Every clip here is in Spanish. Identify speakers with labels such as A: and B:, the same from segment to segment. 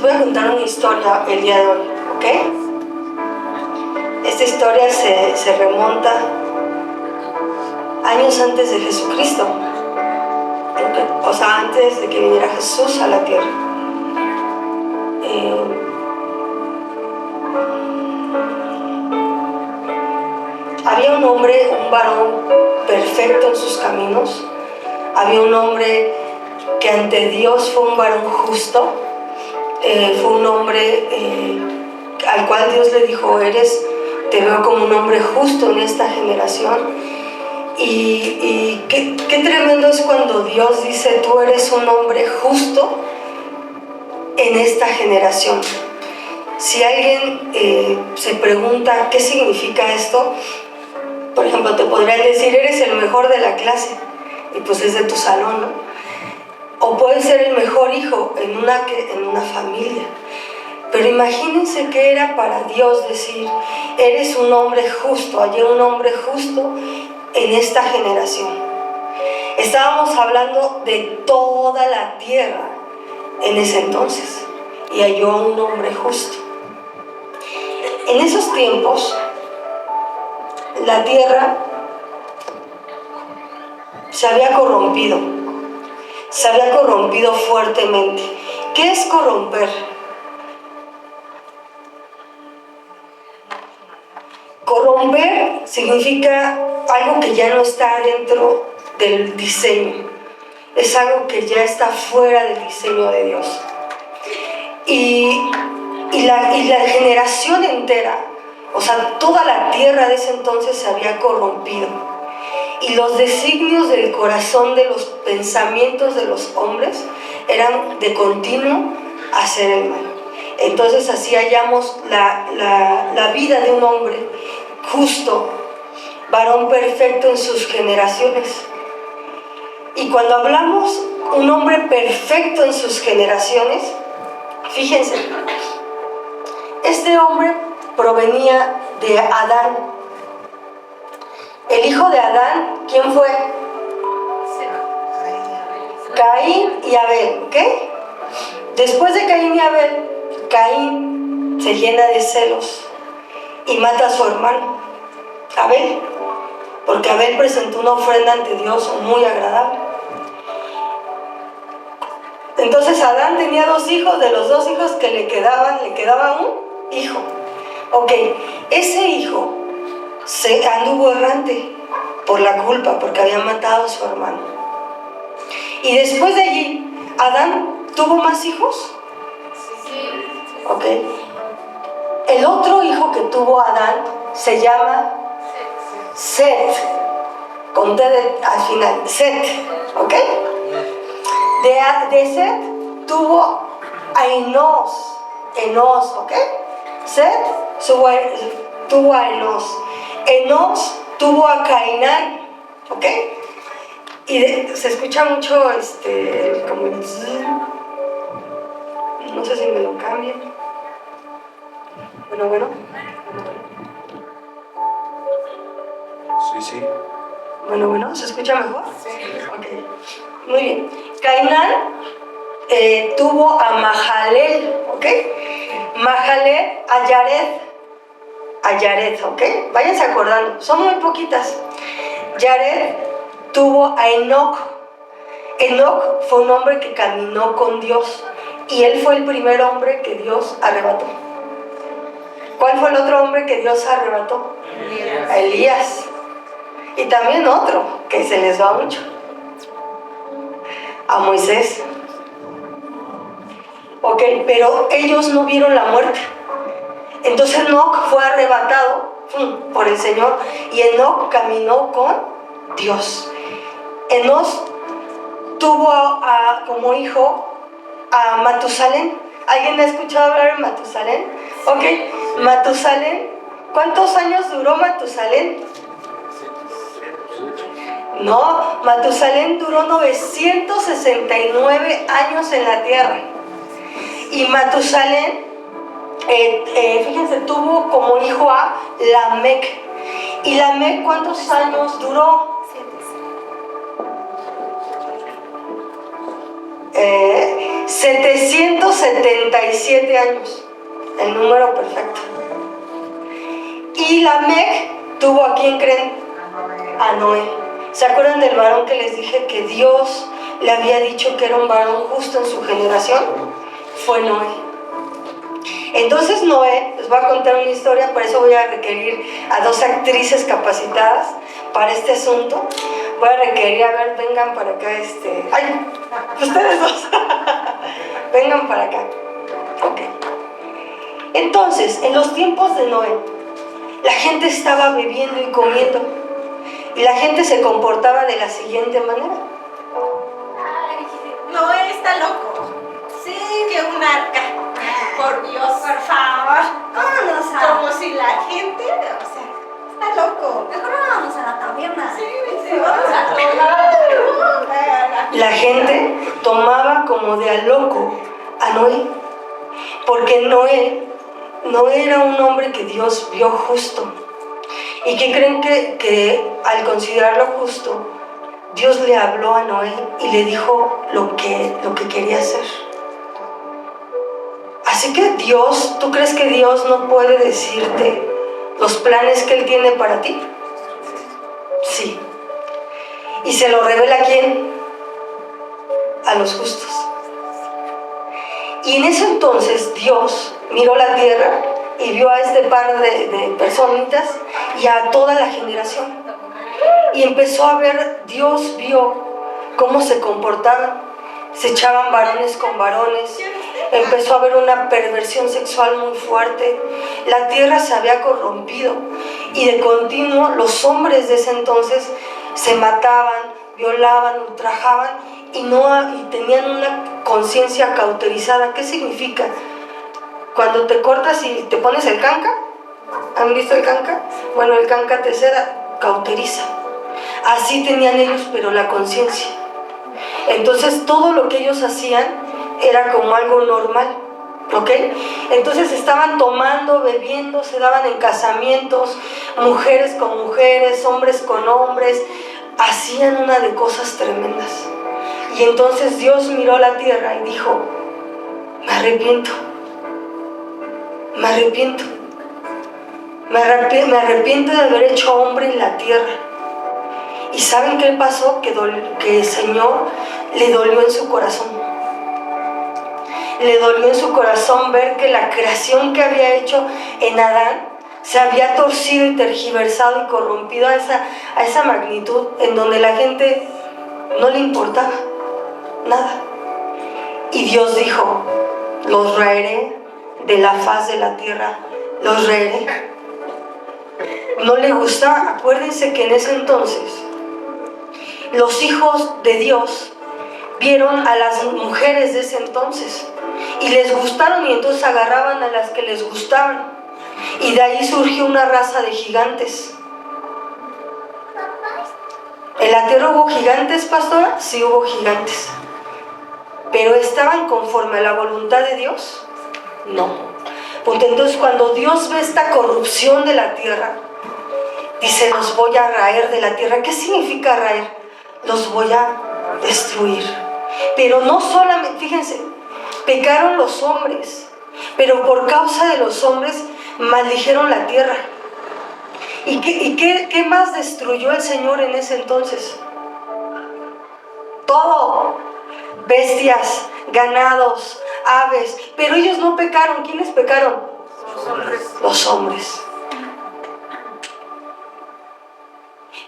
A: voy a contar una historia el día de hoy, ¿ok? Esta historia se remonta años antes de Jesucristo, o sea, antes de que viniera Jesús a la tierra. Había un hombre, un varón perfecto en sus caminos. Había un hombre que ante Dios fue un varón justo. Fue un hombre al cual Dios le dijo: te veo como un hombre justo en esta generación. Y qué tremendo es cuando Dios dice: tú eres un hombre justo en esta generación. Si alguien se pregunta qué significa esto, por ejemplo, te podrían decir: eres el mejor de la clase, y pues es de tu salón, ¿no? O puedes ser el mejor hijo en una familia. Pero imagínense qué era para Dios decir: eres un hombre justo, hallé un hombre justo en esta generación. Estábamos hablando de toda la tierra en ese entonces, y halló a un hombre justo. En esos tiempos, la tierra se había corrompido fuertemente. ¿Qué es corromper? Corromper significa algo que ya no está dentro del diseño, es algo que ya está fuera del diseño de Dios. Y la generación entera, o sea, toda la tierra de ese entonces se había corrompido. Y los designios del corazón, de los pensamientos de los hombres, eran de continuo hacer el mal. Entonces así hallamos la vida de un hombre justo, varón perfecto en sus generaciones. Y cuando hablamos un hombre perfecto en sus generaciones, fíjense, este hombre provenía de Adán. El hijo de Adán, ¿quién fue? Caín y Abel, ¿ok? Después de Caín y Abel, Caín se llena de celos y mata a su hermano, Abel, porque Abel presentó una ofrenda ante Dios muy agradable. Entonces Adán tenía 2 hijos, de los 2 hijos que le quedaba un hijo. Ok, ese hijo se anduvo errante por la culpa, porque había matado a su hermano. Y después de allí, ¿Adán tuvo más hijos? Sí. Ok. El otro hijo que tuvo Adán se llama Set, con T al final, Set, ¿ok? De Set tuvo a Enos, ¿ok? Set tuvo a Enos. Enos tuvo a Cainán, ¿ok? Y se escucha mucho como el zzz. No sé si me lo cambian. Bueno.
B: Sí.
A: Bueno, ¿se escucha mejor?
B: Sí.
A: Ok, muy bien. Cainán tuvo a Mahalalel, ¿ok? Mahalalel a Yared, ¿ok? Váyanse acordando, son muy poquitas. Yared tuvo a Enoc. Enoc fue un hombre que caminó con Dios, y él fue el primer hombre que Dios arrebató. ¿Cuál fue el otro hombre que Dios arrebató? Elías. Y también otro que se les va mucho, a Moisés. Ok, pero ellos no vieron la muerte. Entonces Enoc fue arrebatado por el Señor, y Enoc caminó con Dios. Enoc tuvo como hijo a Matusalén. ¿Alguien ha escuchado hablar de Matusalén? Ok, Matusalén, ¿cuántos años duró Matusalén? No, Matusalén duró 969 años en la tierra. Y Matusalén, fíjense, tuvo como hijo a Lamec. ¿Y Lamec cuántos años duró? 7. 777 años, el número perfecto. Y Lamec tuvo, ¿a quién creen? A Noé. ¿Se acuerdan del varón que les dije que Dios le había dicho que era un varón justo en su generación? Fue Noé. Entonces Noé, les voy a contar una historia, por eso voy a requerir a 2 actrices capacitadas para este asunto. Voy a requerir, a ver, vengan para acá, ¡ay! Ustedes 2. Vengan para acá. Ok. Entonces, en los tiempos de Noé, la gente estaba bebiendo y comiendo. Y la gente se comportaba de la siguiente manera.
B: Ay, Noé está loco. Sí, que un arca. Por Dios, por favor.
C: Vámonos
B: Como si la gente, o sea, está loco.
C: Mejor vamos a la taberna.
B: Sí, vamos a
A: La gente tomaba como de a loco a Noé, porque Noé no era un hombre que Dios vio justo. ¿Y qué creen que al considerarlo justo, Dios le habló a Noé y le dijo lo que quería hacer? Así que Dios, ¿tú crees que Dios no puede decirte los planes que Él tiene para ti? Sí. ¿Y se lo revela a quién? A los justos. Y en ese entonces Dios miró la tierra y vio a este par de personitas y a toda la generación. Y empezó a ver, Dios vio cómo se comportaban. Se echaban varones con varones. Empezó a haber una perversión sexual muy fuerte. La tierra se había corrompido. Y de continuo los hombres de ese entonces se mataban, violaban, ultrajaban y tenían una conciencia cauterizada. ¿Qué significa? Cuando te cortas y te pones el canca, ¿han visto el canca? Bueno, el canca te seda, cauteriza. Así tenían ellos, pero la conciencia. Entonces todo lo que ellos hacían era como algo normal, ¿ok? Entonces estaban tomando, bebiendo, se daban en casamientos, mujeres con mujeres, hombres con hombres, hacían una de cosas tremendas. Y entonces Dios miró la tierra y dijo, me arrepiento, me arrepiento, me arrepiento de haber hecho hombre en la tierra. ¿Y saben qué pasó? Que el Señor le dolió en su corazón. Le dolió en su corazón ver que la creación que había hecho en Adán se había torcido y tergiversado y corrompido a esa magnitud en donde la gente no le importaba nada. Y Dios dijo, los raeré de la faz de la tierra, los raeré. No le gustaba. Acuérdense que en ese entonces los hijos de Dios vieron a las mujeres de ese entonces y les gustaron, y entonces agarraban a las que les gustaban, y de ahí surgió una raza de gigantes. ¿En la tierra hubo gigantes, pastora? Sí, hubo gigantes. ¿Pero estaban conforme a la voluntad de Dios? No. Porque entonces cuando Dios ve esta corrupción de la tierra, dice, los voy a raer de la tierra. ¿Qué significa raer? Los voy a destruir. Pero no solamente, fíjense, pecaron los hombres, pero por causa de los hombres maldijeron la tierra. ¿Y qué más destruyó el Señor en ese entonces? Todo. Bestias, ganados, aves. Pero ellos no pecaron. ¿Quiénes pecaron?
B: Los hombres.
A: Los hombres.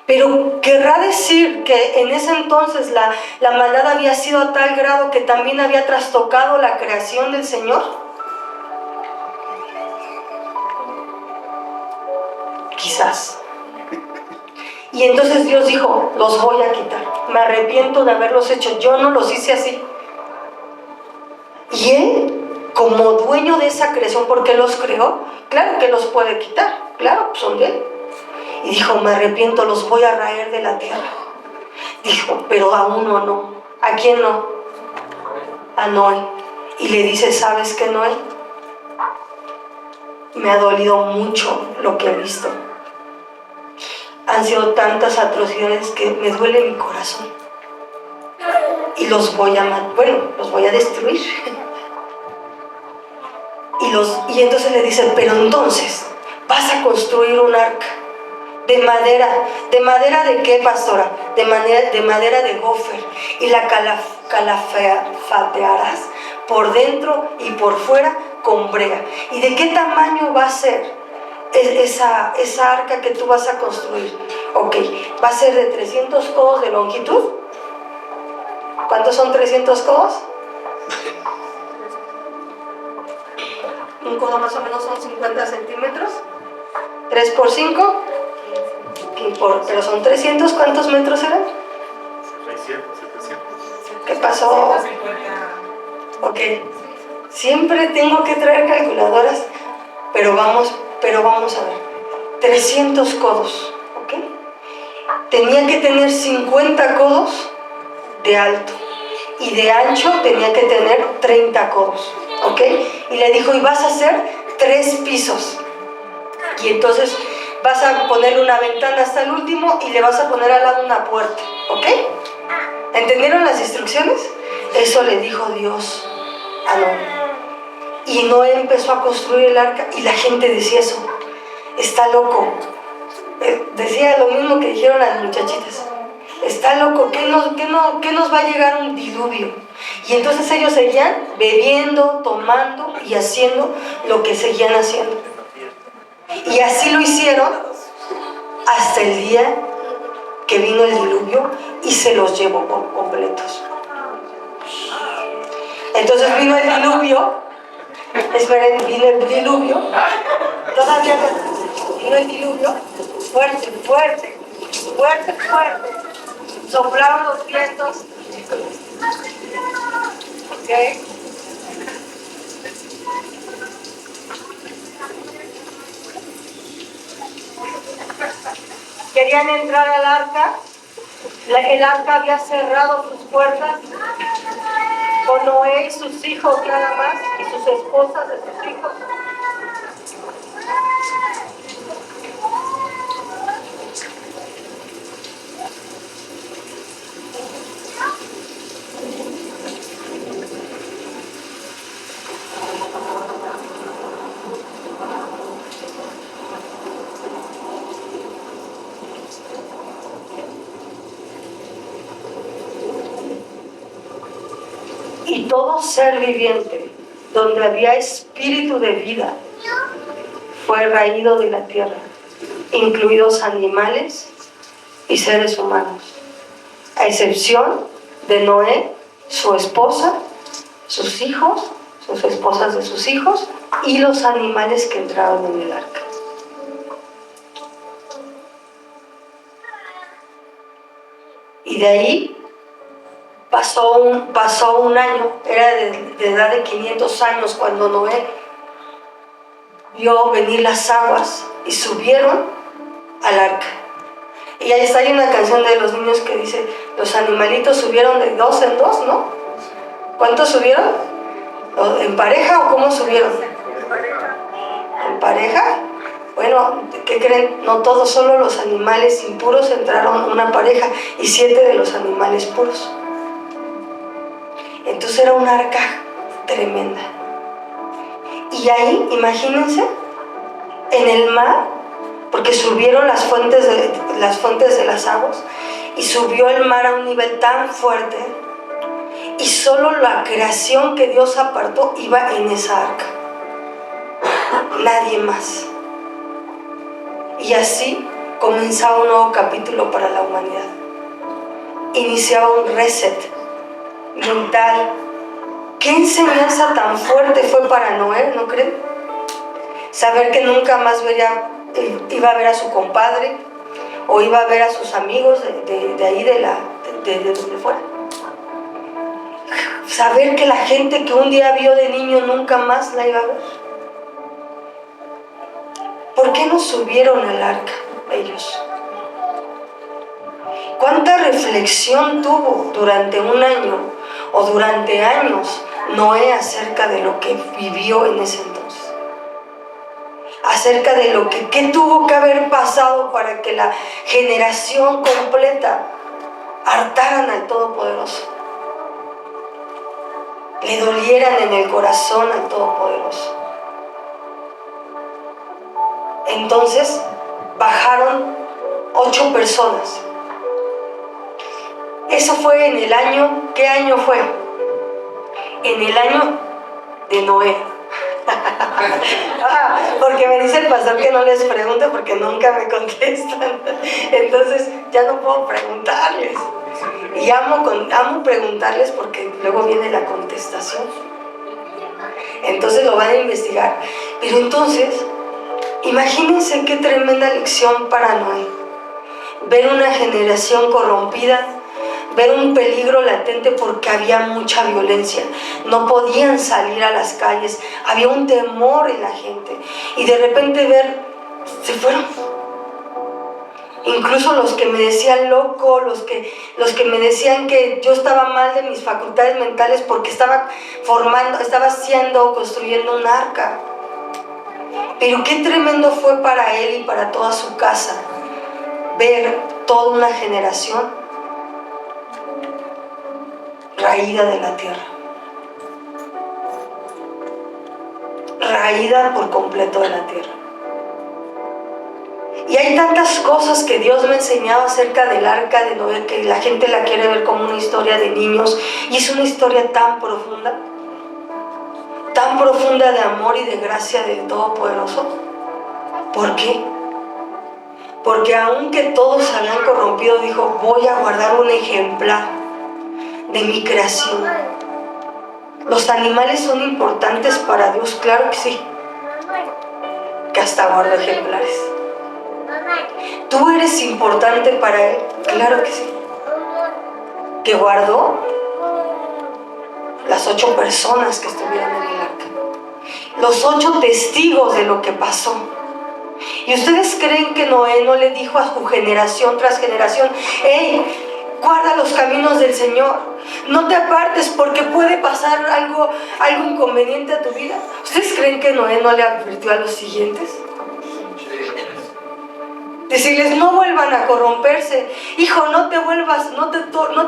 A: Pero querrá decir que en ese entonces la maldad había sido a tal grado que también había trastocado la creación del Señor. Quizás. Y entonces Dios dijo, los voy a quitar. Me arrepiento de haberlos hecho. Yo no los hice así. Y Él, como dueño de esa creación, porque los creó, claro que los puede quitar. Claro, son de Él. Y dijo, me arrepiento, los voy a raer de la tierra. Dijo, pero a uno no. ¿A quién no? A Noé. Y le dice, ¿sabes qué, Noé? Me ha dolido mucho lo que he visto. Han sido tantas atrocidades que me duele mi corazón. y los voy a destruir. Y entonces le dice, pero entonces vas a construir un arca de madera. ¿De madera de qué, pastora? De madera de gofer, y la calafatearás por dentro y por fuera con brea. ¿Y de qué tamaño va a ser esa arca que tú vas a construir? Ok, va a ser de 300 codos de longitud. ¿Cuántos son 300 codos? Un codo más o menos son 50 centímetros. 3 por 5. Pero son 300, ¿cuántos metros eran?
D: 600, 700.
A: ¿Qué pasó? Ok. Siempre tengo que traer calculadoras, pero vamos a ver. 300 codos, ¿ok? Tenía que tener 50 codos de alto y de ancho tenía que tener 30 codos, ¿ok? Y le dijo, y vas a hacer 3 pisos. Y entonces vas a ponerle una ventana hasta el último y le vas a poner al lado una puerta, ¿ok? ¿Entendieron las instrucciones? Eso le dijo Dios a Noé. Y Noé empezó a construir el arca y la gente decía eso, está loco. Decía lo mismo que dijeron las muchachitas, está loco, ¿qué nos va a llegar un diluvio? Y entonces ellos seguían bebiendo, tomando y haciendo lo que seguían haciendo. Y así lo hicieron hasta el día que vino el diluvio y se los llevó por completos. Entonces vino el diluvio, esperen, vino el diluvio, todavía no, vino el diluvio, fuerte, fuerte, fuerte, fuerte, soplaron los vientos, ¿ok? Querían entrar al arca, el arca había cerrado sus puertas con Noé y sus hijos nada más, y sus esposas de sus hijos. Y todo ser viviente, donde había espíritu de vida, fue raído de la tierra, incluidos animales y seres humanos, a excepción de Noé, su esposa, sus hijos, sus esposas de sus hijos y los animales que entraron en el arca. Y de ahí pasó un año, era de edad de 500 años cuando Noé vio venir las aguas y subieron al arca. Y ahí está, hay una canción de los niños que dice, los animalitos subieron de 2 en 2, ¿no? ¿Cuántos subieron? ¿En pareja o cómo subieron? ¿En pareja? Bueno, ¿qué creen? No todos, solo los animales impuros entraron una pareja y 7 de los animales puros. Entonces era una arca tremenda. Y ahí, imagínense, en el mar, porque subieron las fuentes de las aguas, y subió el mar a un nivel tan fuerte, y solo la creación que Dios apartó iba en esa arca. Nadie más. Y así comenzaba un nuevo capítulo para la humanidad. Iniciaba un reset mental. ¿Qué enseñanza tan fuerte fue para Noé, no creen? Saber que nunca más iba a ver a su compadre o iba a ver a sus amigos de ahí, de donde fuera. Saber que la gente que un día vio de niño nunca más la iba a ver. ¿Por qué no subieron al arca ellos? ¿Cuánta reflexión tuvo durante un año o durante años Noé acerca de lo que vivió en ese entonces? Acerca de lo que ¿qué tuvo que haber pasado para que la generación completa hartaran al Todopoderoso? le dolieran en el corazón al Todopoderoso. Entonces bajaron 8 personas. Eso fue en el año, ¿qué año fue? En el año de Noé. Porque me dice el pastor que no les pregunte porque nunca me contestan. Entonces ya no puedo preguntarles. Y amo preguntarles porque luego viene la contestación. Entonces lo van a investigar. Pero entonces, imagínense qué tremenda lección para Noé. Ver una generación corrompida, ver un peligro latente porque había mucha violencia. No podían salir a las calles, había un temor en la gente. Y de repente ver, se fueron. Incluso los que me decían loco, los que me decían que yo estaba mal de mis facultades mentales porque estaba construyendo un arca. Pero qué tremendo fue para él y para toda su casa ver toda una generación raída de la tierra, raída por completo de la tierra. Y hay tantas cosas que Dios me ha enseñado acerca del arca de Noé que la gente la quiere ver como una historia de niños, y es una historia tan profunda de amor y de gracia del Todopoderoso. ¿Por qué? Porque aunque todos se habían corrompido, dijo: voy a guardar un ejemplar de mi creación. ¿Los animales son importantes para Dios? Claro que sí, que hasta guarda ejemplares. ¿Tú eres importante para Él? Claro que sí. ¿Que guardó? Las 8 personas que estuvieron en el arca, los 8 testigos de lo que pasó. ¿Y ustedes creen que Noé no le dijo a su generación tras generación: hey, guarda los caminos del Señor, no te apartes porque puede pasar algo inconveniente a tu vida? ¿Ustedes creen que Noé no le advirtió a los siguientes? Decirles: no vuelvan a corromperse, hijo, no te vuelvas, no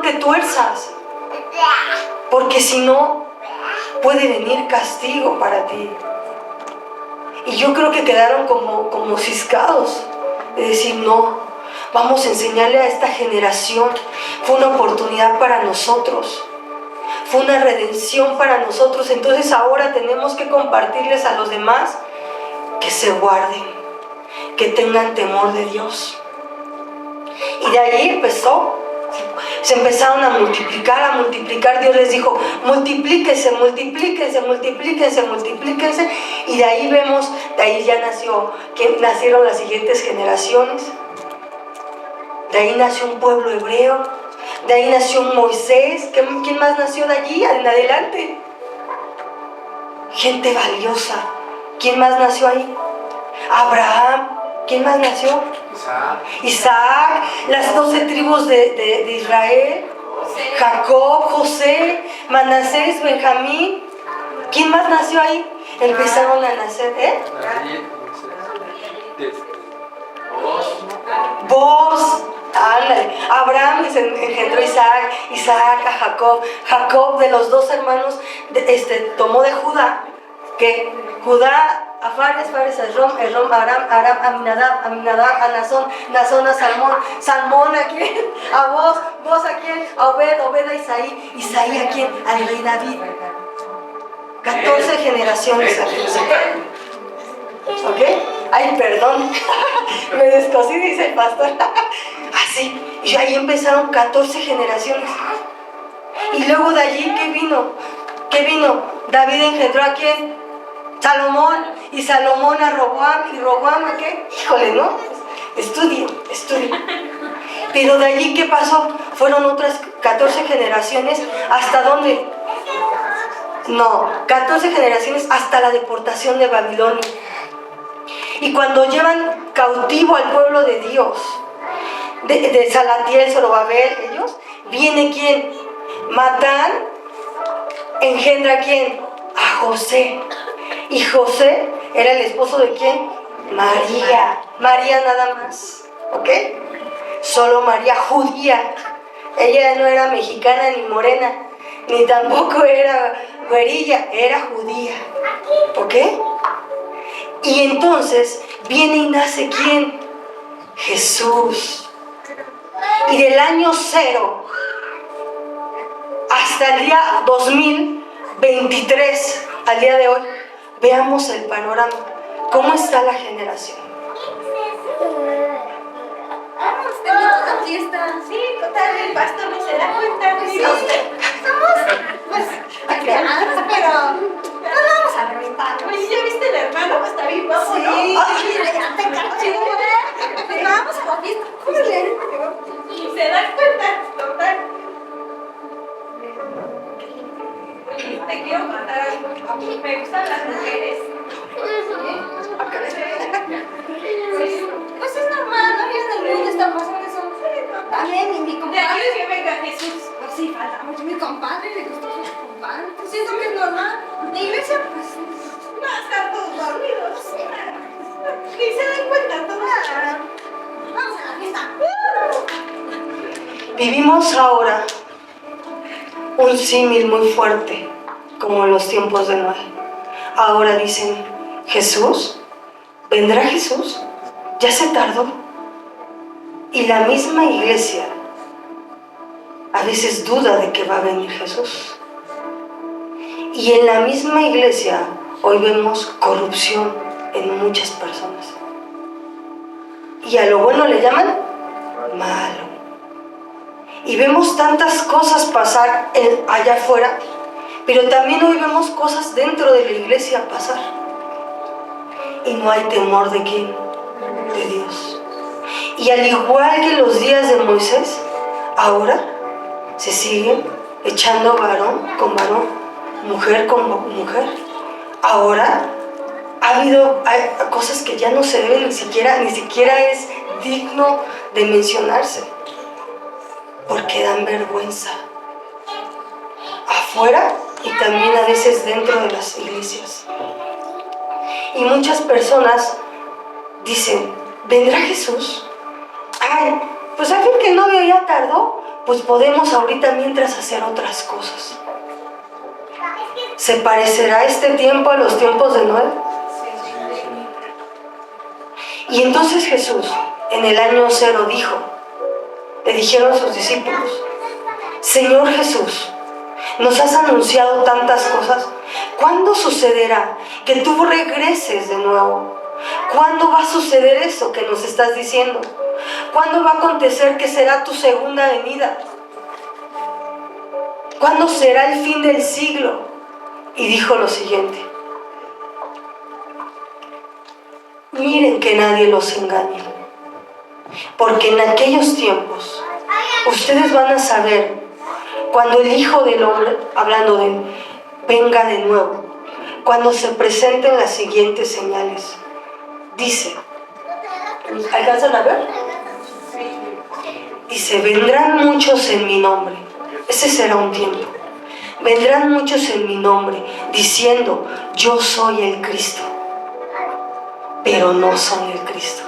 A: te tuerzas, porque si no puede venir castigo para ti. Y yo creo que quedaron como ciscados de decir: no, vamos a enseñarle a esta generación. Fue una oportunidad para nosotros, fue una redención para nosotros. Entonces ahora tenemos que compartirles a los demás que se guarden, que tengan temor de Dios. Y de ahí se empezaron a multiplicar. Dios les dijo: multiplíquense, multiplíquense, multiplíquense, multiplíquense. Y de ahí vemos, de ahí ya nacieron las siguientes generaciones. De ahí nació un pueblo hebreo, de ahí nació un Moisés. ¿Quién más nació de allí en adelante? Gente valiosa. ¿Quién más nació ahí? Abraham. ¿Quién más nació? Isaac. Las 12 tribus de Israel. Jacob, José, Manasés, Benjamín. ¿Quién más nació ahí? Empezaron a nacer, Vos. Abraham engendró a Isaac a Jacob. Jacob, de los 2 hermanos, tomó de Judá, que Judá a Fares, a Esrom, Aram, Aminadab, a Nazón a Salmón a quién, a vos a quién, a Obed a Isaí a quién, al rey David. 14 generaciones aquí. ¿Ok? Ay, perdón, me descosí, dice el pastor. Así, y ahí empezaron 14 generaciones. Y luego de allí, ¿qué vino? David engendró a quién? Salomón, y Salomón a Roboam, y Roboam a qué? Híjole, ¿no? Estudien. Pero de allí, ¿qué pasó? Fueron otras 14 generaciones. ¿Hasta dónde? No, 14 generaciones hasta la deportación de Babilonia. Y cuando llevan cautivo al pueblo de Dios, de Salatiel, Zorobabel, ellos, viene ¿quién? Matán engendra a ¿quién? A José. Y José era el esposo de ¿quién? María nada más, ¿ok? Solo María, judía. Ella no era mexicana ni morena, ni tampoco era güerilla, era judía. ¿Ok? Y entonces viene y nace ¿quién? Jesús. Y del año 0 hasta el día 2023, al día de hoy, veamos el panorama. ¿Cómo está la generación?
C: Hemos tenido una fiesta.
B: Sí, total, el pastor no se da cuenta.
C: Pues
B: Ni
C: sí,
B: usted.
C: somos, pues, cristianos, pero no vamos a reventar.
B: Oye, ¿ya viste el hermano? Está bien guapo,
C: Sí,
B: ¿no?
C: ya te caché, pues vamos a la fiesta. Órale.
B: Y se da cuenta, total. Te quiero matar algo. Me gustan las mujeres.
C: Pues es normal, ¿no? Ya en el mundo están pasando eso. También mi
B: De aquí
C: compadre.
B: que venga Jesús.
C: Pues sí, falta mucho. Mi compadre le gusta a su compadre. Pues siento que es normal. De iglesia, pues.
B: No, están todos dormidos. Ni se dan cuenta todos.
C: Vamos a la fiesta.
A: Vivimos ahora un símil muy fuerte, como en los tiempos de Noé. Ahora dicen, ¿Jesús? ¿Vendrá Jesús? Ya se tardó. Y la misma iglesia a veces duda de que va a venir Jesús. Y en la misma iglesia hoy vemos corrupción en muchas personas. Y a lo bueno le llaman malo. Y vemos tantas cosas pasar allá afuera, pero también hoy vemos cosas dentro de la iglesia pasar. Y no hay temor de quién, de Dios. Y al igual que los días de Moisés, ahora se siguen echando varón con varón, mujer con mujer. Ahora hay cosas que ya no se deben ni siquiera es digno de mencionarse, porque dan vergüenza. Afuera y también a veces dentro de las iglesias. Y muchas personas dicen, ¿vendrá Jesús? Ay, pues a fin que el novio ya tardó, pues podemos ahorita mientras hacer otras cosas. ¿Se parecerá este tiempo a los tiempos de Noé? Y entonces Jesús, en el año 0 le dijeron sus discípulos, Señor Jesús, nos has anunciado tantas cosas. ¿Cuándo sucederá que tú regreses de nuevo? ¿Cuándo va a suceder eso que nos estás diciendo? ¿Cuándo va a acontecer que será tu segunda venida? ¿Cuándo será el fin del siglo? Y dijo lo siguiente, miren que nadie los engañe, porque en aquellos tiempos ustedes van a saber cuando el Hijo del Hombre, hablando de él, venga de nuevo, cuando se presenten las siguientes señales. Dice, ¿alcanzan a ver? Dice, vendrán muchos en mi nombre. Ese será un tiempo. Vendrán muchos en mi nombre, diciendo, yo soy el Cristo. Pero no son el Cristo.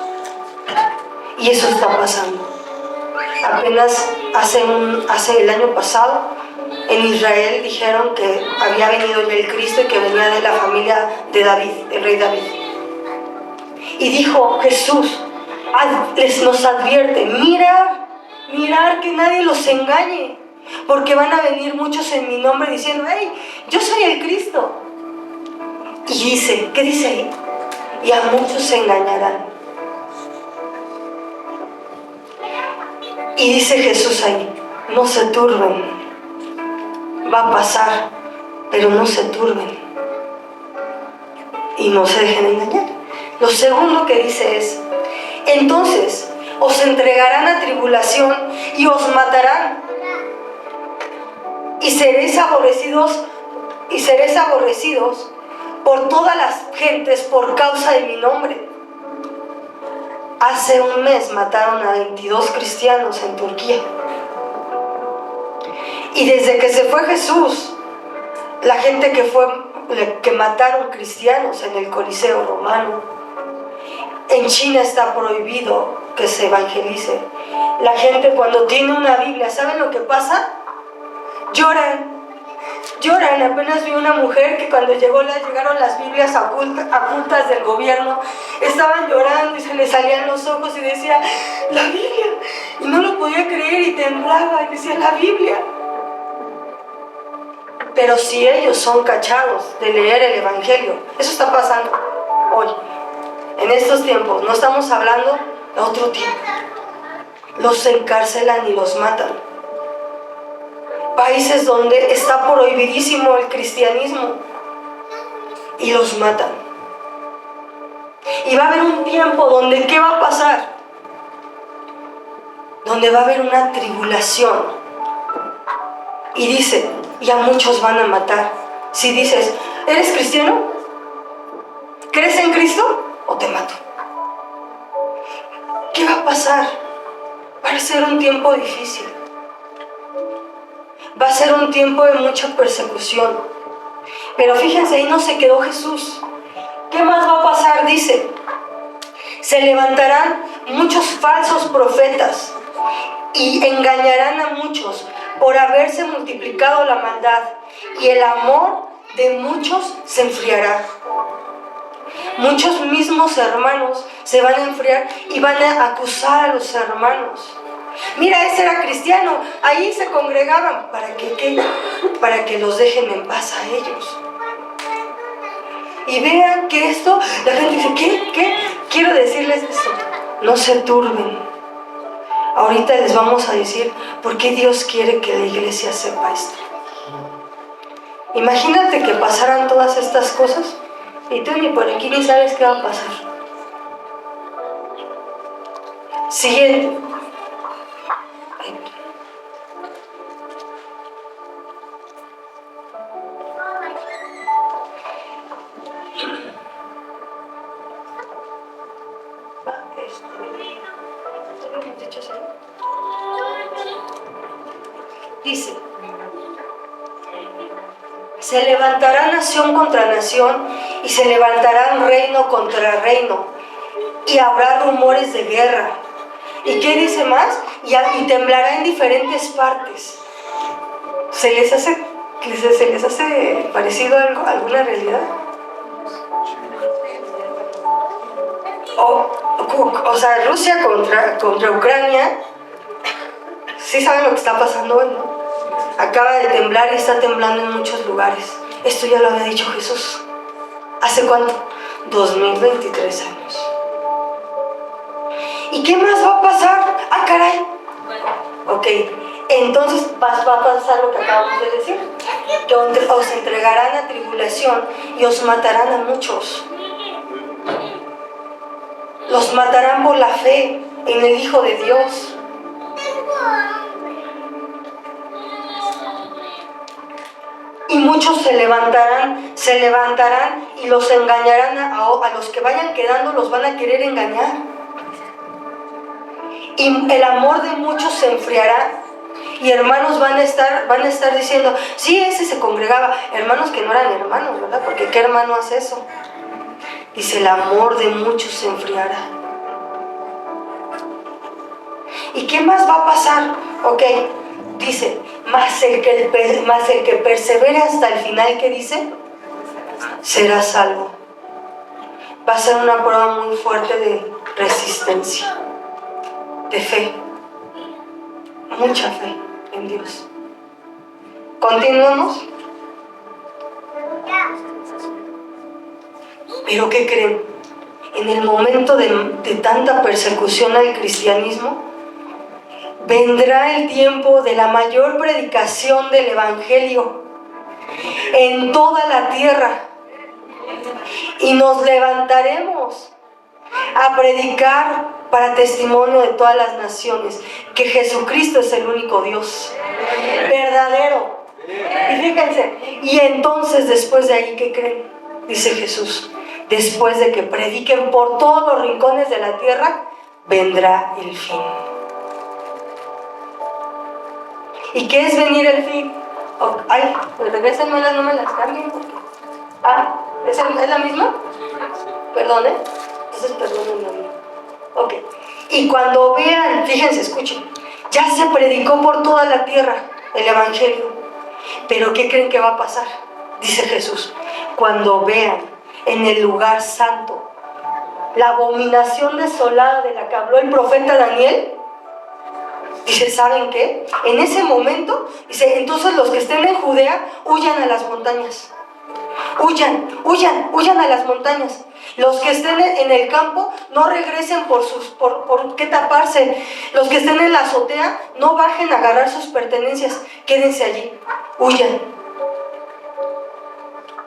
A: Y eso está pasando. Apenas hace el año pasado, en Israel dijeron que había venido ya el Cristo y que venía de la familia de David, el rey David. Y dijo Jesús, nos advierte, mirar que nadie los engañe, porque van a venir muchos en mi nombre diciendo, hey, yo soy el Cristo. Y dice, ¿qué dice ahí? Y a muchos se engañarán. Y dice Jesús ahí, no se turben, va a pasar, pero no se turben y no se dejen engañar. Lo segundo que dice es, entonces os entregarán a tribulación y os matarán y seréis aborrecidos por todas las gentes por causa de mi nombre. Hace un mes mataron a 22 cristianos en Turquía. Y desde que se fue Jesús, la gente que mataron cristianos en el Coliseo Romano. En China está prohibido que se evangelice. La gente cuando tiene una Biblia, ¿saben lo que pasa? Lloran. lloran. Apenas vi una mujer que cuando llegaron las Biblias ocultas del gobierno, estaban llorando y se le salían los ojos y decía, la Biblia, y no lo podía creer y temblaba y decía, la Biblia. Pero si ellos son cachados de leer el Evangelio, eso está pasando hoy, en estos tiempos, no estamos hablando de otro tiempo. Los encarcelan y los matan. Países donde está prohibidísimo el cristianismo y los matan. Y va a haber un tiempo donde ¿qué va a pasar? Donde va a haber una tribulación. Y dice, y a muchos van a matar. Si dices, ¿eres cristiano? ¿Crees en Cristo? O te mato. ¿Qué va a pasar? Va a ser un tiempo difícil. Va a ser un tiempo de mucha persecución. Pero fíjense, ahí no se quedó Jesús. ¿Qué más va a pasar? Dice, se levantarán muchos falsos profetas y engañarán a muchos por haberse multiplicado la maldad, y el amor de muchos se enfriará. Muchos mismos hermanos se van a enfriar y van a acusar a los hermanos. Mira, ese era cristiano, ahí se congregaban. ¿Para qué? ¿Qué? Para que los dejen en paz a ellos. Y vean que esto, la gente dice, ¿qué? Quiero decirles esto, no se turben. Ahorita les vamos a decir por qué Dios quiere que la iglesia sepa esto. Imagínate que pasaran todas estas cosas y tú ni por aquí ni sabes qué va a pasar. Siguiente. Dice, se levantará nación contra nación y se levantarán reino contra reino y habrá rumores de guerra. ¿Y qué dice más? Y temblará en diferentes partes. ¿Se les hace parecido a alguna realidad? O sea, Rusia contra Ucrania, sí saben lo que está pasando hoy, ¿no? Acaba de temblar y está temblando en muchos lugares. Esto ya lo había dicho Jesús. ¿Hace cuánto? 2023 años. ¿Y qué más va a pasar? ¡Ah, caray! Ok, entonces va a pasar lo que acabamos de decir. Que os entregarán a tribulación y os matarán a muchos. Los matarán por la fe en el Hijo de Dios. Y muchos se levantarán y los engañarán a los que vayan quedando, los van a querer engañar. Y el amor de muchos se enfriará. Y hermanos van a estar diciendo, sí, ese se congregaba. Hermanos que no eran hermanos, ¿verdad? Porque ¿qué hermano hace eso? Dice, el amor de muchos se enfriará. ¿Y qué más va a pasar? Ok, dice, más el que persevere hasta el final, ¿qué dice? Será salvo. Va a ser una prueba muy fuerte de resistencia, de fe, mucha fe en Dios. Continuamos. Pero ¿qué creen? En el momento de tanta persecución al cristianismo, vendrá el tiempo de la mayor predicación del Evangelio en toda la tierra. Y nos levantaremos a predicar para testimonio de todas las naciones que Jesucristo es el único Dios verdadero. Y fíjense, y entonces después de ahí, ¿qué creen? Dice Jesús, después de que prediquen por todos los rincones de la tierra, vendrá el fin. ¿Y qué es venir el fin? Ay, regrésenmelas, no me las cambien. ¿es la misma? Perdón, entonces perdónenme a mí. Ok, y cuando vean, fíjense, escuchen, ya se predicó por toda la tierra el Evangelio. Pero ¿qué creen que va a pasar? Dice Jesús, cuando vean en el lugar santo la abominación desolada de la que habló el profeta Daniel, dice, ¿saben qué? En ese momento, dice, entonces los que estén en Judea, huyan a las montañas. Huyan a las montañas. Los que estén en el campo, no regresen por qué taparse. Los que estén en la azotea, no bajen a agarrar sus pertenencias. Quédense allí, huyan.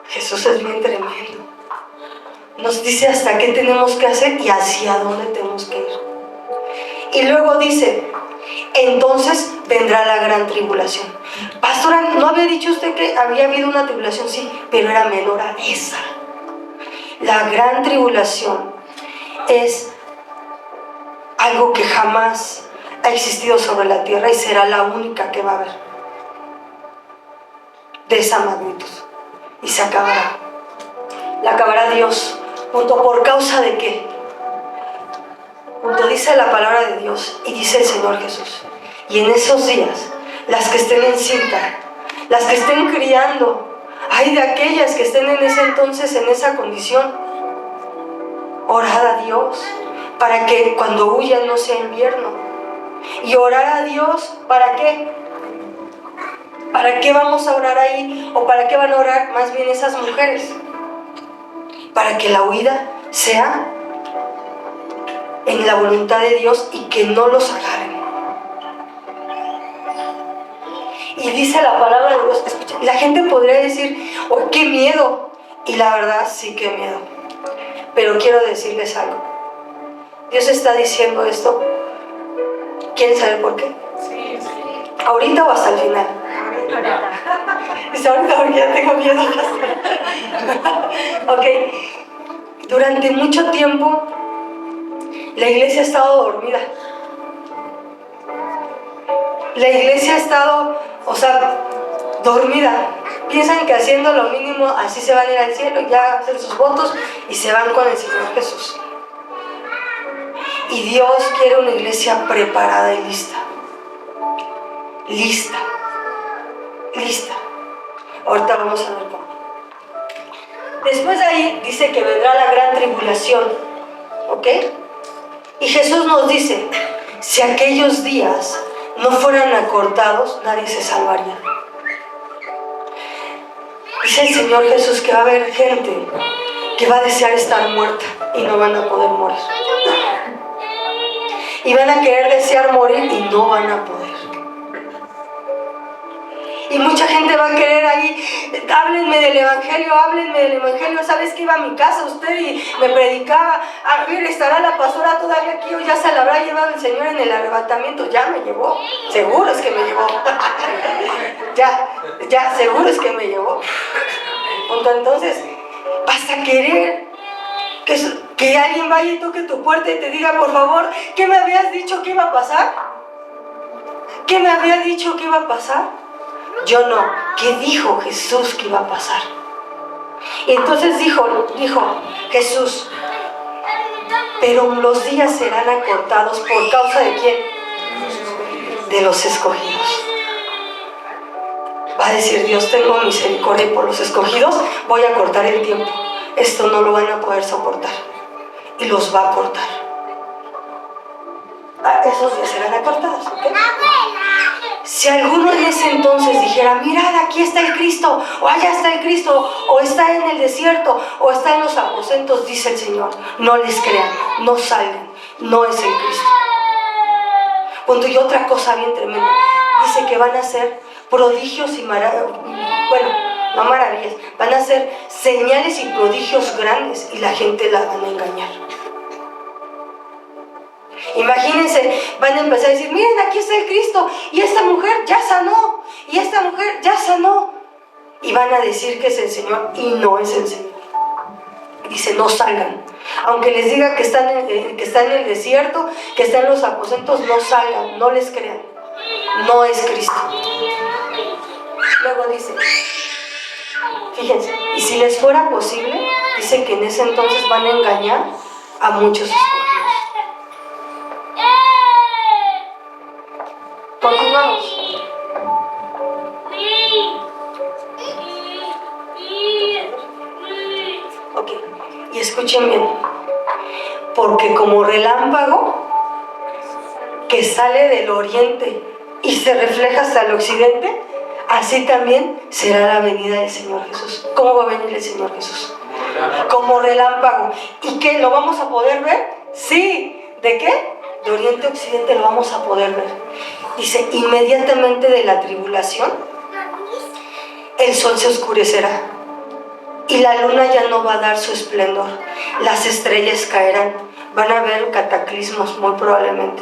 A: Jesús es bien tremendo. Nos dice hasta qué tenemos que hacer y hacia dónde tenemos que ir. Y luego dice, entonces vendrá la gran tribulación. Pastora, ¿no había dicho usted que había habido una tribulación? Sí, pero era menor a esa. La gran tribulación es algo que jamás ha existido sobre la tierra y será la única que va a haber de esa magnitud. Y se acabará. La acabará Dios. ¿Por causa de qué? Dice la palabra de Dios y dice el Señor Jesús, y en esos días las que estén en cinta, las que estén criando, ay de aquellas que estén en ese entonces en esa condición, orad a Dios para que cuando huyan no sea invierno. Y orar a Dios, ¿para qué? ¿Para qué vamos a orar ahí? ¿O para qué van a orar más bien esas mujeres? Para que la huida sea en la voluntad de Dios y que no los agarren. Y dice la palabra de Dios, escucha, la gente podría decir, oh, qué miedo. Y la verdad, sí, qué miedo. Pero quiero decirles algo. Dios está diciendo esto. ¿Quieren saber por qué?
B: Sí.
A: ¿Ahorita o hasta el final? Dice ahorita porque ya tengo miedo. Ok. Durante mucho tiempo la iglesia ha estado dormida. La iglesia ha estado, dormida. Piensan que haciendo lo mínimo así se van a ir al cielo, ya hacen sus votos y se van con el Señor Jesús. Y Dios quiere una iglesia preparada y lista. Lista. Ahorita vamos a ver cómo. Después de ahí dice que vendrá la gran tribulación. ¿Ok? Y Jesús nos dice, si aquellos días no fueran acortados, nadie se salvaría. Dice el Señor Jesús que va a haber gente que va a desear estar muerta y no van a poder morir. Y van a querer desear morir y no van a poder. Y mucha gente va a querer ahí, háblenme del Evangelio. ¿Sabes que iba a mi casa usted y me predicaba? A ver, ¿estará la pastora todavía aquí o ya se la habrá llevado el Señor en el arrebatamiento? Ya me llevó, seguro es que me llevó. ya, seguro es que me llevó. Entonces, vas a querer que alguien vaya y toque tu puerta y te diga, por favor, ¿qué me habías dicho que iba a pasar? ¿Qué me había dicho que iba a pasar? Yo no. ¿Qué dijo Jesús que iba a pasar? Y entonces dijo Jesús, pero los días serán acortados ¿por causa de quién? De los escogidos. Va a decir Dios, tengo misericordia por los escogidos, voy a cortar el tiempo. Esto no lo van a poder soportar. Y los va a cortar. Esos días serán acortados, ¿ok? Si alguno en ese entonces dijera, mirad, aquí está el Cristo, o allá está el Cristo, o está en el desierto, o está en los aposentos, dice el Señor, no les crean, no salgan, no es el Cristo. Y otra cosa bien tremenda, dice que van a ser prodigios y maravillas, no maravillas, van a ser señales y prodigios grandes y la gente la van a engañar. Imagínense, van a empezar a decir, miren, aquí está el Cristo, y esta mujer ya sanó, y esta mujer ya sanó. Y van a decir que es el Señor, y no es el Señor. Dice, no salgan. Aunque les diga que está en el desierto, que está en los aposentos, no salgan, no les crean. No es Cristo. Luego dice, fíjense, y si les fuera posible, dice que en ese entonces van a engañar a muchos escogidos. Continuamos. escuchen bien, porque como relámpago que sale del oriente y se refleja hasta el occidente, así también será la venida del Señor Jesús. ¿Cómo va a venir el Señor Jesús? Como relámpago. ¿Y qué? ¿Lo vamos a poder ver? Sí. ¿De qué? De oriente a occidente lo vamos a poder ver. Dice, inmediatamente de la tribulación, el sol se oscurecerá y la luna ya no va a dar su esplendor. Las estrellas caerán. Van a haber cataclismos muy probablemente.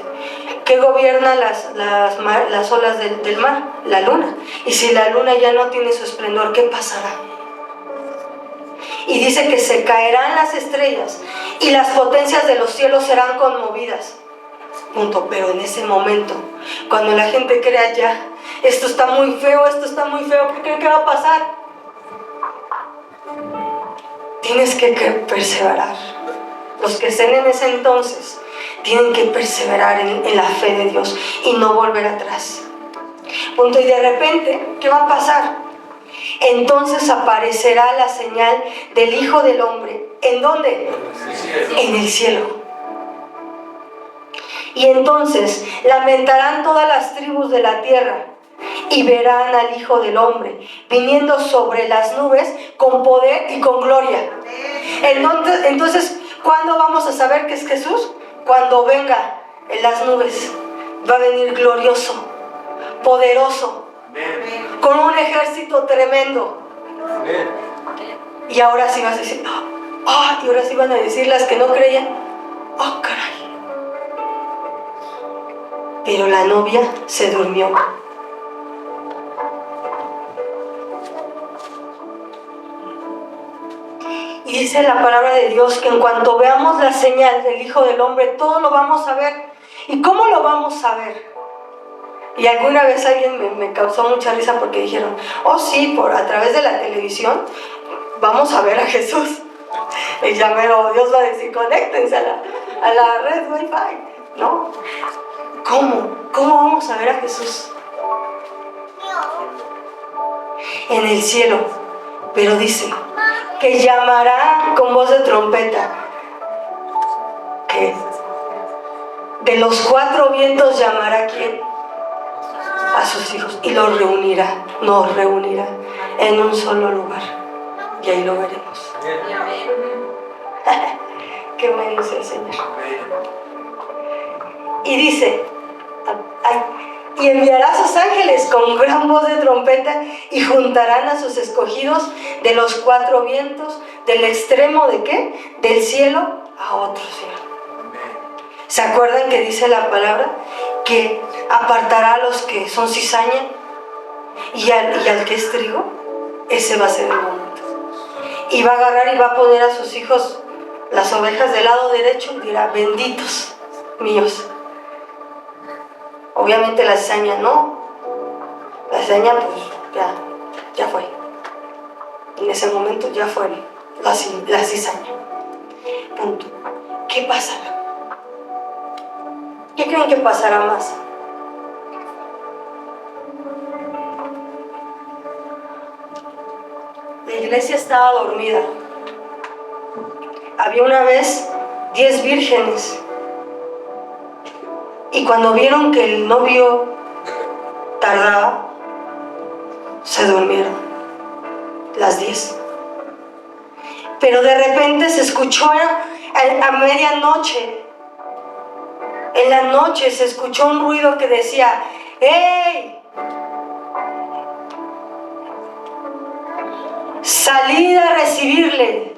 A: ¿Qué gobierna las olas del mar? La luna. Y si la luna ya no tiene su esplendor, ¿qué pasará? Y dice que se caerán las estrellas y las potencias de los cielos serán conmovidas. Punto. Pero en ese momento, cuando la gente crea ya, esto está muy feo, ¿qué creen que va a pasar? Tienes que perseverar. Los que estén en ese entonces tienen que perseverar en la fe de Dios y no volver atrás. Punto. Y de repente, ¿qué va a pasar? Entonces aparecerá la señal del Hijo del Hombre. ¿En dónde? En el cielo. Y entonces lamentarán todas las tribus de la tierra y verán al Hijo del Hombre viniendo sobre las nubes con poder y con gloria. Entonces, ¿cuándo vamos a saber que es Jesús? Cuando venga en las nubes. Va a venir glorioso, poderoso, con un ejército tremendo. Y ahora sí vas a decir, y ahora sí van a decir las que no creían, caray. Pero la novia se durmió. Y dice la palabra de Dios que en cuanto veamos la señal del Hijo del Hombre, todo lo vamos a ver. ¿Y cómo lo vamos a ver? Y alguna vez alguien me causó mucha risa porque dijeron, sí, a través de la televisión vamos a ver a Jesús. Y ya Dios va a decir, conéctense a la red Wi-Fi. ¿No? ¿Cómo vamos a ver a Jesús? En el cielo. Pero dice que llamará con voz de trompeta. ¿Qué? De los 4 vientos llamará, ¿quién? A sus hijos. Y nos reunirá en un solo lugar. Y ahí lo veremos. Qué bueno es el Señor. Y dice, y enviará a sus ángeles con gran voz de trompeta y juntarán a sus escogidos de los 4 vientos, del extremo de ¿qué? Del cielo a otro cielo. ¿Se acuerdan que dice la palabra? Que apartará a los que son cizaña y al que es trigo. Ese va a ser el momento. Y va a agarrar y va a poner a sus hijos, las ovejas del lado derecho, y dirá, benditos míos. Obviamente la cizaña no. La cizaña pues ya fue. En ese momento ya fue la cizaña. Punto. ¿Qué pasará? ¿Qué creen que pasará más? La iglesia estaba dormida. Había una vez 10 vírgenes. Y cuando vieron que el novio tardaba, se durmieron. Las 10. Pero de repente se escuchó a medianoche. En la noche se escuchó un ruido que decía, ¡hey! Salid a recibirle.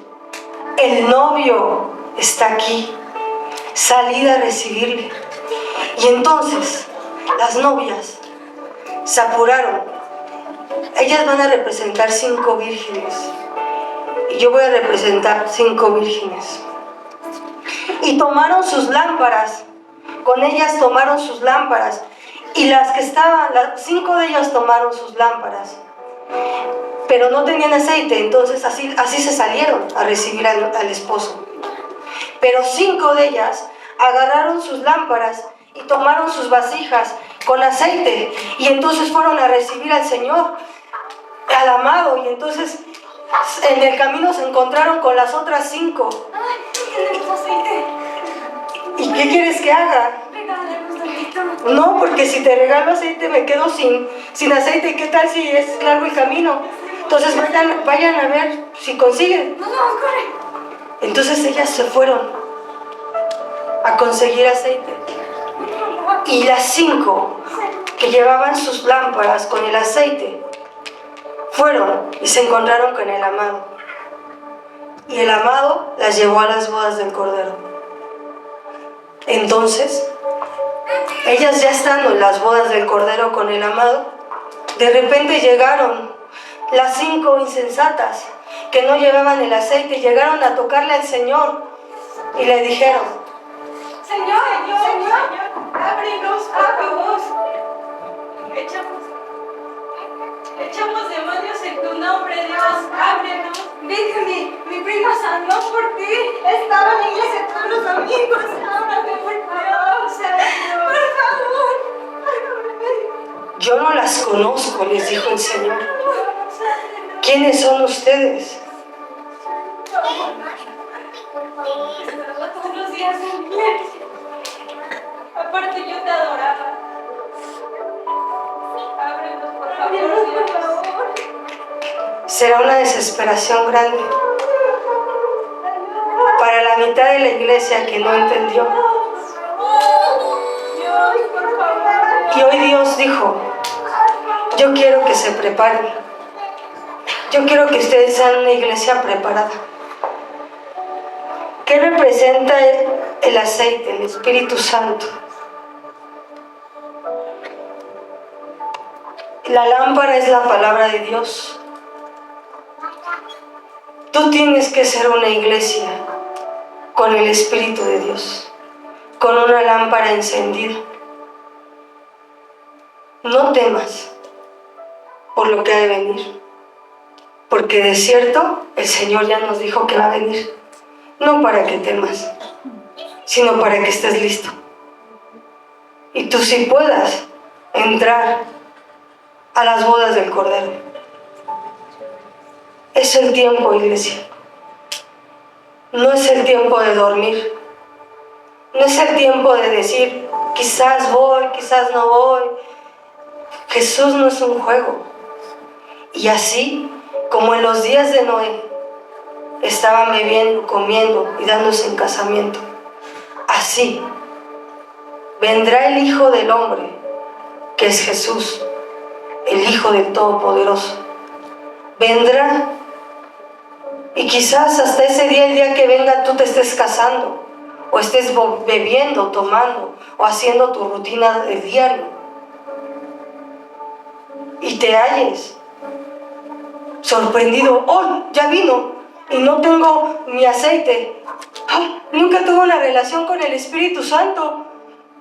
A: El novio está aquí. Salid a recibirle. Y entonces las novias se apuraron. Ellas van a representar 5 vírgenes. Y yo voy a representar 5 vírgenes. Y tomaron sus lámparas. Con ellas tomaron sus lámparas. Y las que estaban, 5 de ellas tomaron sus lámparas. Pero no tenían aceite, entonces así se salieron a recibir al esposo. Pero 5 de ellas agarraron sus lámparas y tomaron sus vasijas con aceite. Y entonces fueron a recibir al Señor, al amado. Y entonces En el camino se encontraron con las otras 5.
C: Ay, tenemos aceite.
A: ¿Y qué quieres que haga?
C: Regálanos tantito.
A: No, porque si te regalo aceite me quedo sin aceite. ¿Y qué tal si es largo el camino? Entonces vayan a ver si consiguen.
C: Nos vamos, corre.
A: Entonces ellas se fueron a conseguir aceite. Y las 5 que llevaban sus lámparas con el aceite fueron y se encontraron con el amado. Y el amado las llevó a las bodas del Cordero. Entonces, ellas ya estando en las bodas del Cordero con el amado, de repente llegaron las 5 insensatas que no llevaban el aceite, llegaron a tocarle al Señor y le dijeron:
B: Señor, ábrenos, por favor. Echamos demonios en tu nombre, Dios, ábrenos.
C: Virgen, mi prima sanó por ti. Estaba en la iglesia todos los domingos. Ábrame, por favor. Señor. Por favor. Ábrame.
A: yo no las conozco, les dijo el Señor. ¿Quiénes son ustedes?
B: Todos los días en la iglesia. Aparte yo te adoraba. Ábrenos, por favor, Dios.
A: Será una desesperación grande para la mitad de la iglesia que no entendió.
B: Dios, por favor.
A: Y hoy Dios dijo: yo quiero que se preparen. Yo quiero que ustedes sean una iglesia preparada. ¿Qué representa el aceite, el Espíritu Santo? La lámpara es la palabra de Dios. Tú tienes que ser una iglesia con el Espíritu de Dios, con una lámpara encendida. No temas por lo que ha de venir, porque de cierto el Señor ya nos dijo que va a venir, no para que temas, sino para que estés listo. Y tú sí puedas entrar a las bodas del Cordero. Es el tiempo, iglesia. No es el tiempo de dormir. No es el tiempo de decir: quizás voy, quizás no voy. Jesús no es un juego. Y así como en los días de Noé estaban bebiendo, comiendo y dándose en casamiento, así vendrá el Hijo del Hombre, que es Jesús, el Hijo del Todopoderoso. Vendrá y quizás hasta ese día, el día que venga, tú te estés casando o estés bebiendo, tomando o haciendo tu rutina de diario y te halles sorprendido: ¡oh, ya vino! Y no tengo mi aceite. ¡Oh, nunca tuve una relación con el Espíritu Santo!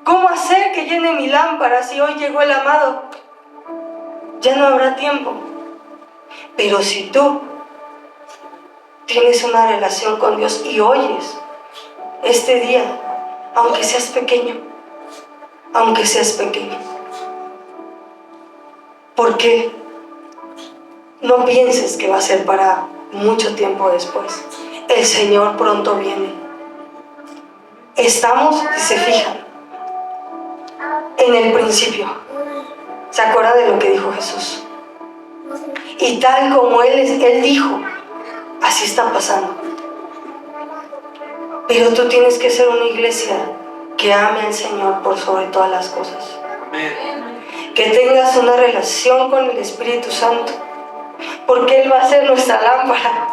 A: ¿Cómo hacer que llene mi lámpara si hoy llegó el amado? Ya no habrá tiempo. Pero si tú tienes una relación con Dios y oyes este día, aunque seas pequeño, porque no pienses que va a ser para mucho tiempo después. El Señor pronto viene. Estamos, si se fijan, en el principio. ¿Se acuerda de lo que dijo Jesús? Y tal como Él dijo, así está pasando. Pero tú tienes que ser una iglesia que ame al Señor por sobre todas las cosas. Que tengas una relación con el Espíritu Santo, porque Él va a ser nuestra lámpara.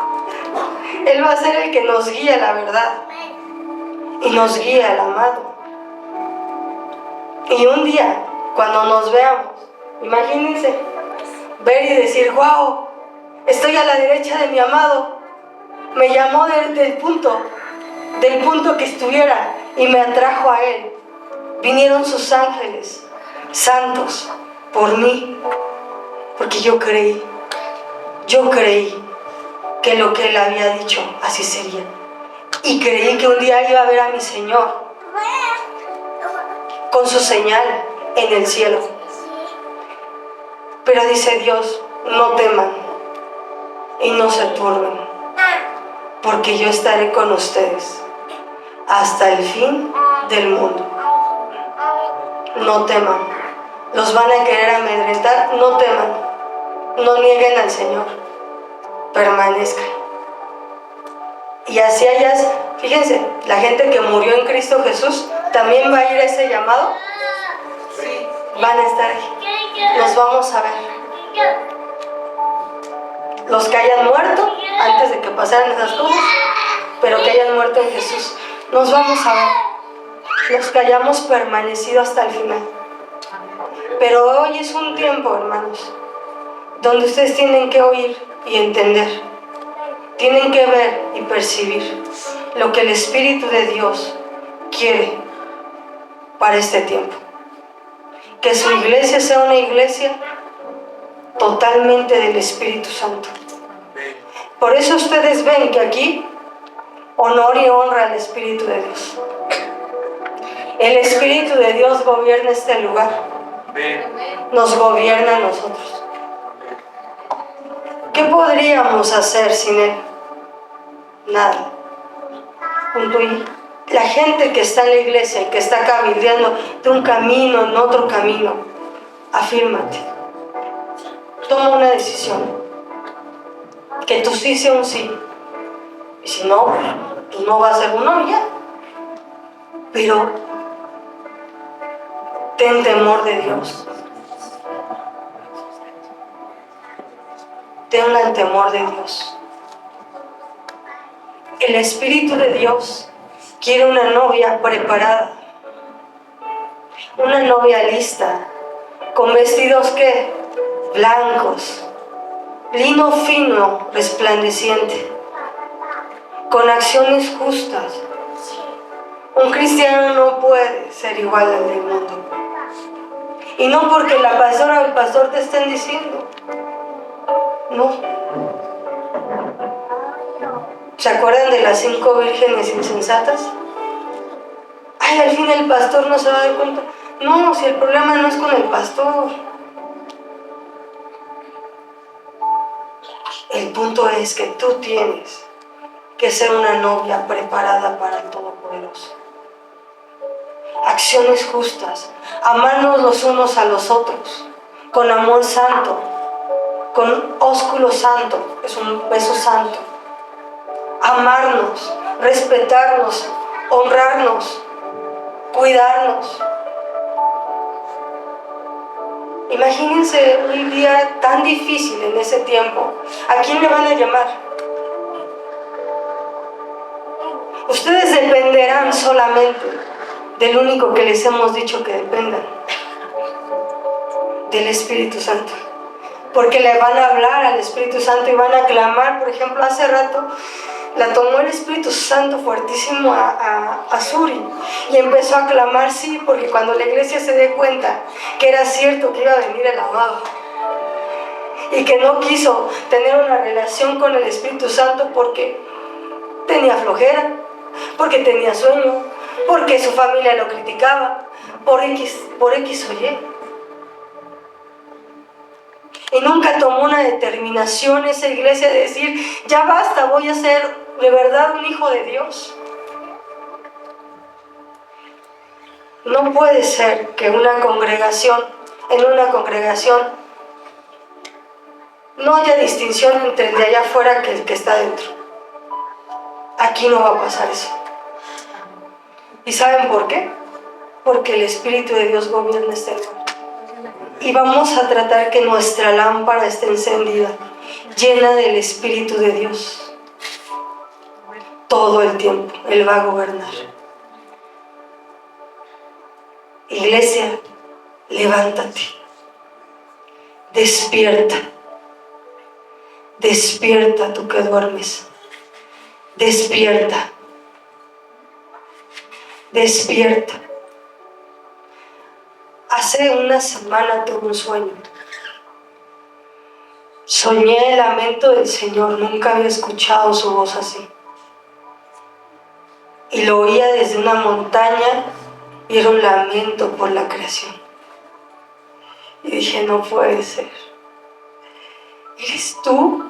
A: Él va a ser el que nos guía la verdad y nos guía el amado. Y un día, cuando nos veamos, imagínense ver y decir: wow, estoy a la derecha de mi amado. Me llamó del punto que estuviera y me atrajo a Él. Vinieron sus ángeles santos por mí, porque yo creí que lo que Él había dicho así sería, y creí que un día iba a ver a mi Señor con su señal en el cielo. Pero dice Dios: no teman, y no se turben, porque yo estaré con ustedes hasta el fin del mundo. No teman. Los van a querer amedrentar, no teman. No nieguen al Señor. Permanezcan. Y así hayas, fíjense, la gente que murió en Cristo Jesús también va a ir a ese llamado.
B: Sí.
A: Van a estar ahí. Los vamos a ver. Los que hayan muerto antes de que pasaran esas cosas, pero que hayan muerto en Jesús, nos vamos a ver. Los que hayamos permanecido hasta el final. Pero hoy es un tiempo, hermanos, donde ustedes tienen que oír y entender. Tienen que ver y percibir lo que el Espíritu de Dios quiere para este tiempo. Que su iglesia sea una iglesia totalmente del Espíritu Santo. Por eso ustedes ven que aquí honor y honra al Espíritu de Dios. El Espíritu de Dios gobierna este lugar. Nos gobierna a nosotros. ¿Qué podríamos hacer sin Él? Nada. Punto y la gente que está en la iglesia y que está cabildeando de un camino en otro camino, afírmate. Toma una decisión. Que tu sí sea un sí. Y si no, pues no va a ser un no ya. Pero ten temor de Dios. Tengan temor de Dios. El Espíritu de Dios quiere una novia preparada, una novia lista, con vestidos ¿qué? Blancos, lino fino, resplandeciente, con acciones justas. Un cristiano no puede ser igual al del mundo. Y no porque la pastora o el pastor te estén diciendo. No. ¿Se acuerdan de las 5 vírgenes insensatas? Ay, al fin el pastor no se va a dar cuenta. No, si el problema no es con el pastor. El punto es que tú tienes que ser una novia preparada para el Todopoderoso. Acciones justas, amarnos los unos a los otros, con amor santo, con ósculo santo, es un beso santo. Amarnos, respetarnos, honrarnos, cuidarnos. Imagínense un día tan difícil en ese tiempo. ¿A quién le van a llamar? Ustedes dependerán solamente del único que les hemos dicho que dependan, del Espíritu Santo. Porque le van a hablar al Espíritu Santo y van a clamar. Por ejemplo, hace rato la tomó el Espíritu Santo fuertísimo a Suri y empezó a clamar, sí, porque cuando la iglesia se dé cuenta que era cierto que iba a venir el amado y que no quiso tener una relación con el Espíritu Santo porque tenía flojera, porque tenía sueño, porque su familia lo criticaba, por X o Y. Y nunca tomó una determinación esa iglesia de decir, ya basta, voy a ser de verdad un hijo de Dios. No puede ser que en una congregación no haya distinción entre el de allá afuera que el que está dentro. Aquí no va a pasar eso. ¿Y saben por qué? Porque el Espíritu de Dios gobierna este lugar. Y vamos a tratar que nuestra lámpara esté encendida, llena del Espíritu de Dios. Todo el tiempo Él va a gobernar. Iglesia, levántate. Despierta. Despierta tú que duermes. Despierta. Despierta. Hace una semana tuve un sueño. Soñé el lamento del Señor. Nunca había escuchado su voz así. Y lo oía desde una montaña y era un lamento por la creación. Y dije, no puede ser. ¿Eres tú?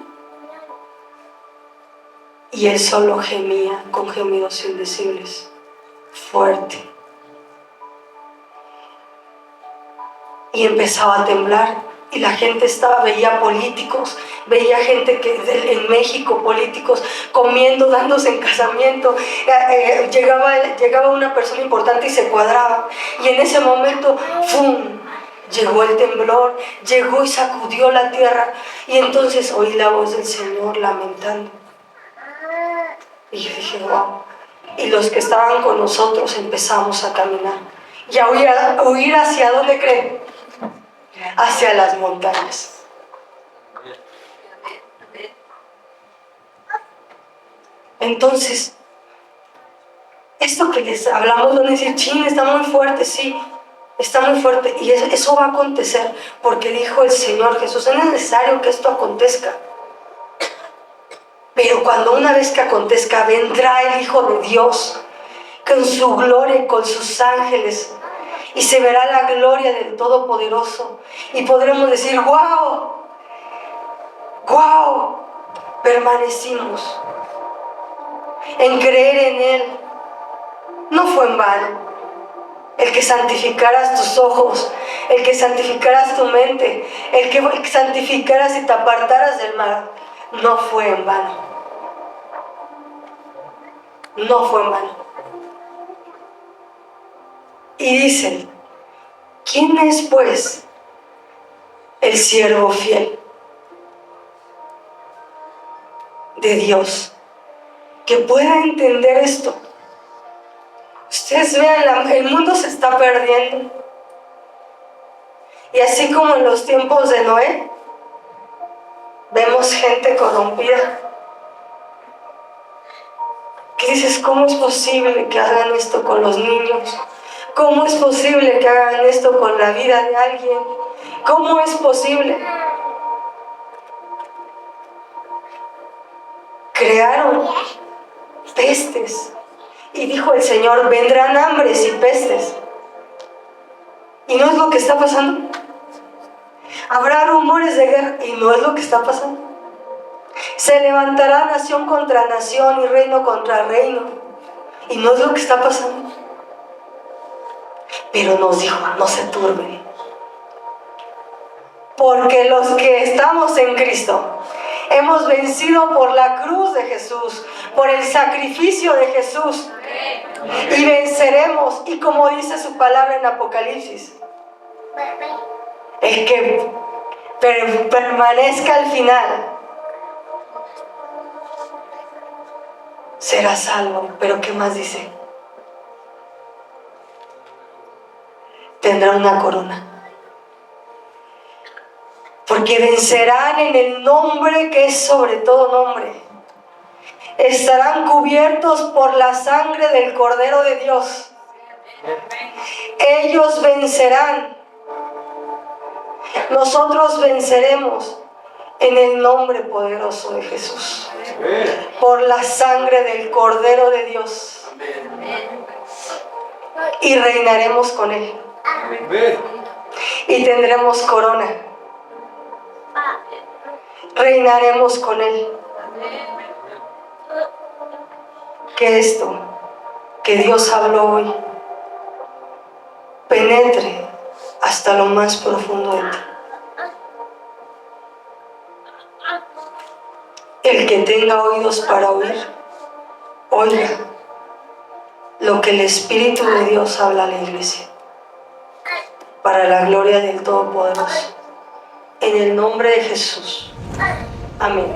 A: Y él solo gemía con gemidos indecibles, fuerte. Y empezaba a temblar. Y la gente veía políticos, veía gente en México, políticos comiendo, dándose en casamiento. Llegaba una persona importante y se cuadraba. Y en ese momento, ¡fum!, llegó el temblor, llegó y sacudió la tierra. Y entonces oí la voz del Señor lamentando. Y yo dije, wow. Y los que estaban con nosotros empezamos a caminar. Y a huir hacia dónde creen. Hacia las montañas. Entonces, esto que les hablamos, van a decir, chin, está muy fuerte, sí, está muy fuerte. Y eso va a acontecer, porque dijo el Señor Jesús, es necesario que esto acontezca. Pero cuando una vez que acontezca, vendrá el Hijo de Dios, con su gloria y con sus ángeles, y se verá la gloria del Todopoderoso. Y podremos decir, ¡wow! ¡Wow! Permanecimos en creer en Él. No fue en vano el que santificaras tus ojos, el que santificaras tu mente, el que santificaras y te apartaras del mal. No fue en vano. No fue en vano. Y dicen, ¿quién es pues el siervo fiel de Dios que pueda entender esto? Ustedes vean, el mundo se está perdiendo. Y así como en los tiempos de Noé, vemos gente corrompida. ¿Qué dices? ¿Cómo es posible que hagan esto con los niños? ¿Cómo es posible que hagan esto con la vida de alguien? ¿Cómo es posible? Crearon pestes. Y dijo el Señor, vendrán hambres y pestes. ¿Y no es lo que está pasando? Habrá rumores de guerra. ¿Y no es lo que está pasando? Se levantará nación contra nación y reino contra reino. ¿Y no es lo que está pasando? Pero nos dijo, no se turben. Porque los que estamos en Cristo, hemos vencido por la cruz de Jesús, por el sacrificio de Jesús. Y venceremos. Y como dice su palabra en Apocalipsis, el que permanezca al final será salvo. Pero ¿qué más dice? Tendrá una corona. Porque vencerán en el nombre que es sobre todo nombre. Estarán cubiertos por la sangre del Cordero de Dios. Ellos vencerán. Nosotros venceremos en el nombre poderoso de Jesús. Por la sangre del Cordero de Dios. Y reinaremos con Él. Y tendremos corona. Reinaremos con Él. Que esto que Dios habló hoy penetre hasta lo más profundo de ti. El que tenga oídos para oír, oiga lo que el Espíritu de Dios habla a la iglesia, para la gloria del Todopoderoso. En el nombre de Jesús. Amén.